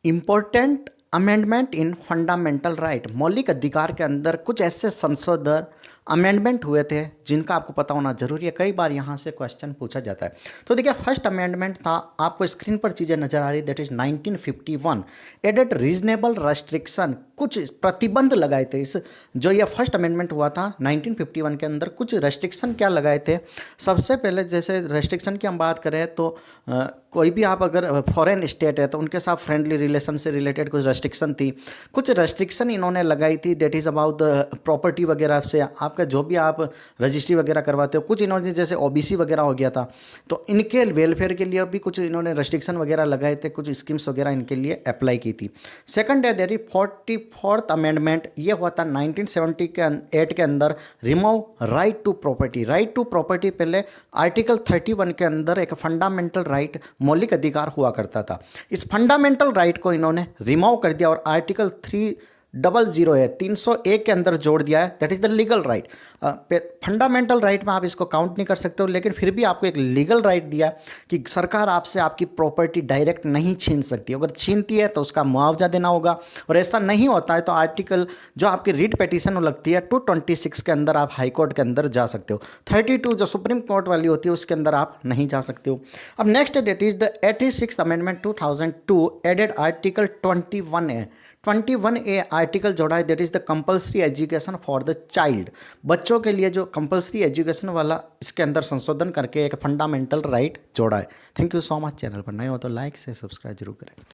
Important amendment in fundamental right, मौलिक अधिकार के अंदर कुछ ऐसे संशोधन अमेंडमेंट हुए थे जिनका आपको पता होना जरूरी है। कई बार यहाँ से क्वेश्चन पूछा जाता है। तो देखिए, फर्स्ट अमेंडमेंट था, आपको स्क्रीन पर चीज़ें नजर आ रही, that is 1951, added reasonable restriction, कुछ प्रतिबंध लगाए थे। इस जो ये फर्स्ट अमेंडमेंट हुआ था 1951 के अंदर, कुछ रेस्ट्रिक्शन क्या लगाए थे। सबसे पहले जैसे रेस्ट्रिक्शन की हम बात करें तो कोई भी आप अगर फॉरेन स्टेट है तो उनके साथ फ्रेंडली रिलेशन से रिलेटेड कुछ रेस्ट्रिक्शन थी। कुछ रेस्ट्रिक्शन इन्होंने लगाई थी, that is about the property वगैरह से, आपका जो भी आप रजिस्ट्री वगैरह करवाते हो। कुछ इन्होंने जैसे ओबीसी वगैरह हो गया था तो इनके वेलफेयर के लिए भी कुछ इन्होंने रेस्ट्रिक्शन वगैरह लगाए थे, कुछ स्कीम्स वगैरह इनके लिए अप्लाई की थी। सेकंड है देरी 44th अमेंडमेंट, ये हुआ था 1978 के अंदर, remove right to property. Right to property पहले आर्टिकल 31 के अंदर एक फंडामेंटल राइट, मौलिक अधिकार हुआ करता था। इस फंडामेंटल राइट को इन्होंने रिमूव कर दिया और आर्टिकल 300 है 301 के अंदर जोड़ दिया है, that is the legal right. Fundamental right में आप इसको काउंट नहीं कर सकते हो, लेकिन फिर भी आपको एक लीगल राइट दिया कि सरकार आपसे आपकी प्रॉपर्टी डायरेक्ट नहीं छीन सकती, अगर छीनती है तो उसका मुआवजा देना होगा। और ऐसा नहीं होता है तो आर्टिकल जो आपकी रीट पेटिशन लगती है 226 के अंदर आप हाई कोर्ट के अंदर जा सकते हो। 32 जो सुप्रीम कोर्ट वाली होती है उसके अंदर आप नहीं जा सकते हो। अब next date is the 86th amendment 2002, added article 21A article जोड़ा है, that is the compulsory education for the child. बच्चों के लिए जो कंपल्सरी एजुकेशन वाला इसके अंदर संशोधन करके एक फंडामेंटल राइट जोड़ा है। Thank you so much. Channel पर नए हो तो लाइक से सब्सक्राइब जरूर करें।